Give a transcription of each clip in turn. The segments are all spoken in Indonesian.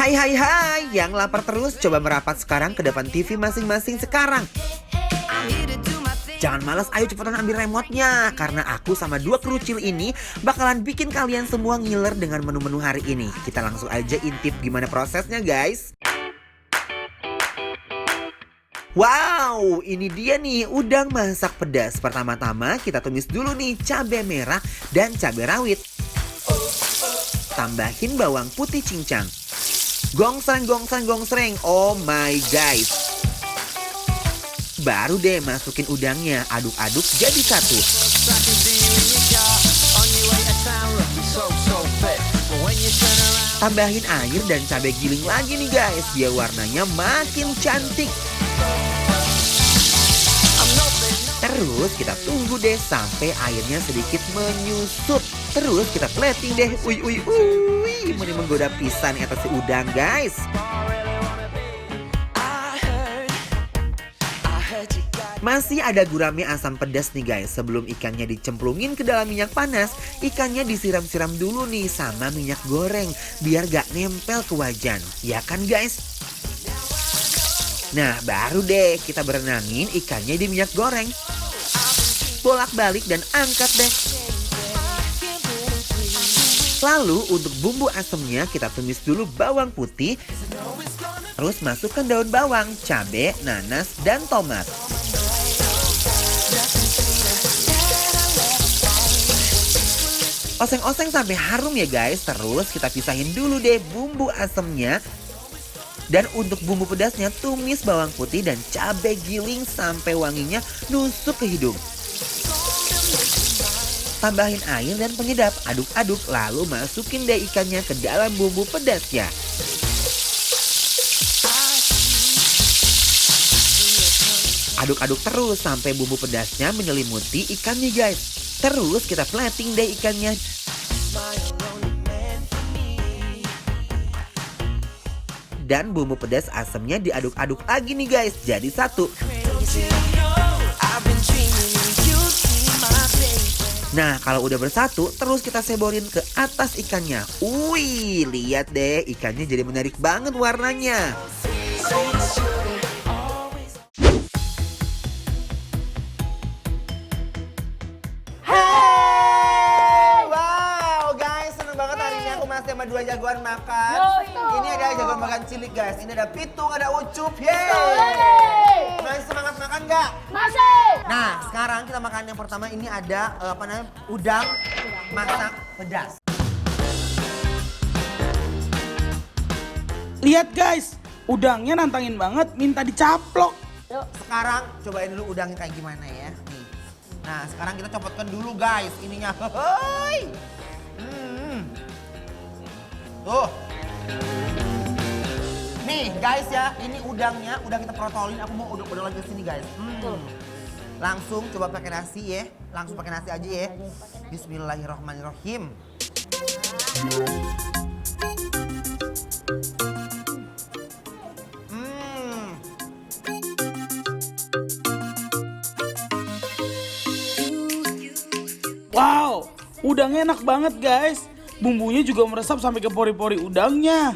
Hai hai hai, yang lapar terus coba merapat sekarang ke depan TV masing-masing sekarang. Jangan malas, ayo cepetan ambil remote-nya. Karena aku sama dua kerucil ini bakalan bikin kalian semua ngiler dengan menu-menu hari ini. Kita langsung aja intip gimana prosesnya guys. Wow, ini dia nih udang masak pedas. Pertama-tama kita tumis dulu nih cabai merah dan cabai rawit. Tambahin bawang putih cincang. Gongsreng, gongsreng, gongsreng. Oh my guys. Baru deh masukin udangnya, aduk-aduk jadi satu. Tambahin air dan cabai giling lagi nih guys, biar warnanya makin cantik. Terus kita tunggu deh sampai airnya sedikit menyusut. Terus kita plating deh. Uy, uy, uy. Ini menggoda pisan atas si udang guys. Masih ada gurame asam pedas nih guys. Sebelum ikannya dicemplungin ke dalam minyak panas, ikannya disiram-siram dulu nih sama minyak goreng biar gak nempel ke wajan. Ya kan guys? Nah baru deh kita berenangin ikannya di minyak goreng. Bolak-balik dan angkat deh. Lalu untuk bumbu asamnya kita tumis dulu bawang putih. Terus masukkan daun bawang, cabai, nanas, dan tomat. Oseng-oseng sampai harum ya guys. Terus kita pisahin dulu deh bumbu asamnya. Dan untuk bumbu pedasnya tumis bawang putih dan cabai giling sampai wanginya nusuk ke hidung. Tambahin air dan penyedap, aduk-aduk lalu masukin deh ikannya ke dalam bumbu pedasnya. Aduk-aduk terus sampai bumbu pedasnya menyelimuti ikannya guys. Terus kita plating deh ikannya. Dan bumbu pedas asamnya diaduk-aduk lagi nih guys, jadi satu. Nah kalau udah bersatu, terus kita seborin ke atas ikannya. Wih, lihat deh ikannya jadi menarik banget warnanya. Sama dua jagoan makan. Ini ada jagoan makan cilik guys. Ini ada Pitung, ada Ucup. Yeay. Masih semangat makan nggak? Masih. Nah, sekarang kita makan yang pertama. Ini ada udang masak pedas. Lihat guys, udangnya nantangin banget, minta dicaplok. Sekarang cobain dulu udangnya kayak gimana ya. Nih. Nah, sekarang kita copotkan dulu guys ininya. Hoi. Tuh. Nih guys ya, ini udangnya udah kita protolin. Aku mau udang lagi ke sini guys. Langsung coba pakai nasi ya. Langsung pakai nasi aja ya. Bismillahirrahmanirrahim. Wow, udangnya enak banget guys. Bumbunya juga meresap sampai ke pori-pori udangnya.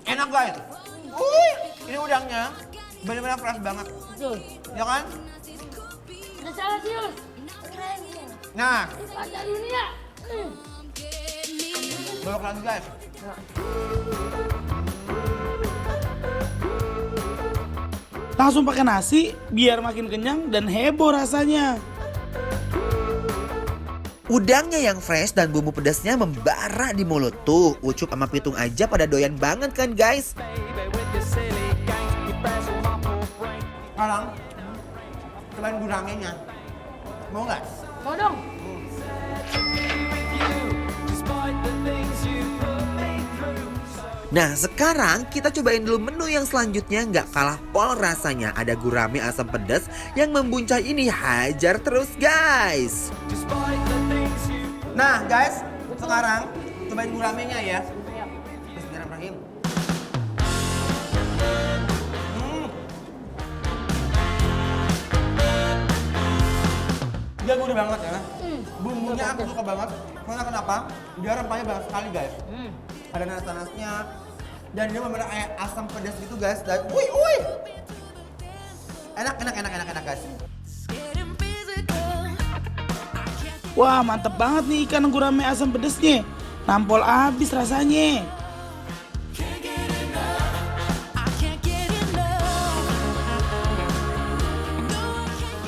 Enak guys. Ini udangnya benar-benar fresh banget. Betul. Ya kan? Ada salah Sius. Nah, Baca dunia. belok lagi guys. Langsung pakai nasi biar makin kenyang dan heboh rasanya. Udangnya yang fresh dan bumbu pedasnya membara di mulut. Tuh, Ucup sama Pitung aja pada doyan banget kan guys. Sekarang, cobain guramennya. Mau nggak? Mau dong. Nah, sekarang kita cobain dulu menu yang selanjutnya. Nggak kalah pol rasanya. Ada gurame asam pedas yang membuncah ini. Hajar terus guys. Nah guys, sekarang cobain guramenya ya. Bismillahirrahmanirrahim. Dia gurih banget ya. Bumbunya aku suka banget. Karena kenapa? Dia rempahnya banyak sekali guys. Ada nanas-nanasnya, Dan ini bener-bener kayak asam pedas gitu guys. Dan enak guys. Wah, mantep banget nih ikan gurame asam pedesnya. Nampol abis rasanya.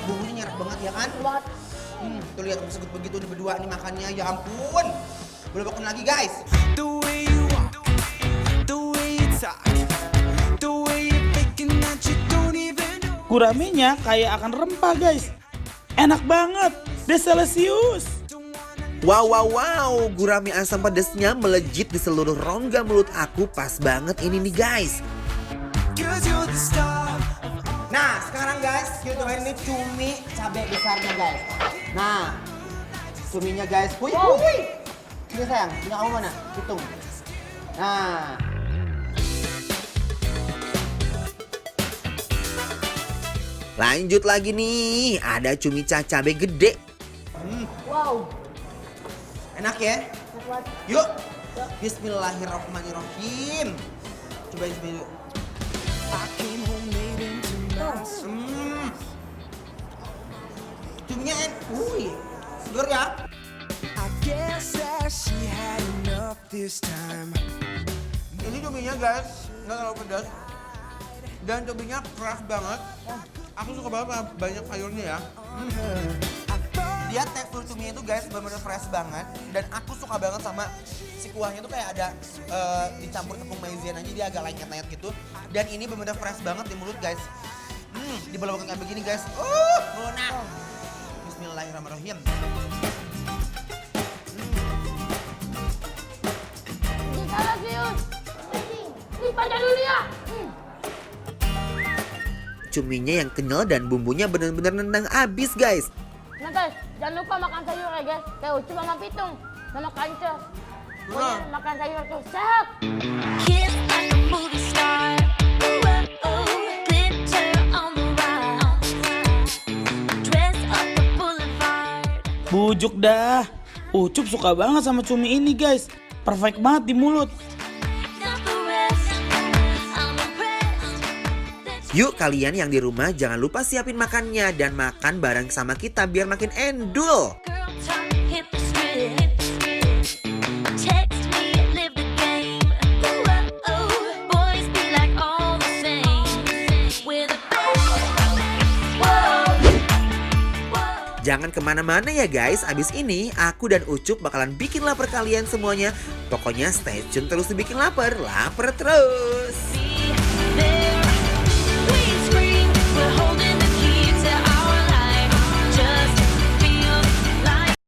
Bumbunya nyerap banget ya kan? Buat Tuh lihat segut begitu nih berdua nih makannya, ya ampun. Boleh makan lagi guys. The way you walk, the way you talk, the way you thinking that you don't even know. Guramenya kayak akan rempah guys. Enak banget, delicious. Wow, gurame asam pedasnya melejit di seluruh rongga mulut aku. Pas banget ini nih guys. 'Cause you're the star. Nah, sekarang guys, kita cobain ini cumi cabai besarnya guys. Nah, cuminya guys. Wih. Ini sayang, punya kamu mana? Hitung. Nah. Lanjut lagi nih, ada cumi cabai gede. wow. Enak ya? Buat Yuk. Bismillahirrahmanirrahim. Cobain sendiri. I came home late into my Cuminya segar ya. I guess that she had enough this time. Ini cuminya guys, nggak terlalu pedas. Dan cuminya keras banget. Aku suka banget banyak sayurnya ya. Dia tekstur cuminya itu guys benar-benar fresh banget. Dan aku suka banget sama si kuahnya tuh kayak ada dicampur tepung maizena aja, dia agak lengket-lengket gitu. Dan ini benar-benar fresh banget di mulut guys. Dibalokkan kayak begini guys. Lunak. Bismillahirrahmanirrahim. Ini salah Sius. Ini pandai dulu ya. Cuminya yang kenyal dan bumbunya benar-benar nendang abis guys. Nah guys, jangan lupa makan sayur ya guys. Kayak Ucup sama Pitung sama Kanca. Pokoknya makan sayur tuh sehat. Kiss like a movie star. Ooh, oh, glitter on the wall. Dress up the boulevard. Bujuk dah. Ucup suka banget sama cumi ini guys. Perfect banget di mulut. Not the rest. I'm impressed. Yuk kalian yang di rumah jangan lupa siapin makannya dan makan bareng sama kita biar makin endul. Girl talk, hit the strip. Text me, live the game. Ooh, oh, boys be like all the same. We're the best. Whoa, whoa. Jangan kemana-mana ya guys, abis ini aku dan Ucup bakalan bikin lapar kalian semuanya. Pokoknya stay tune terus dibikin lapar terus.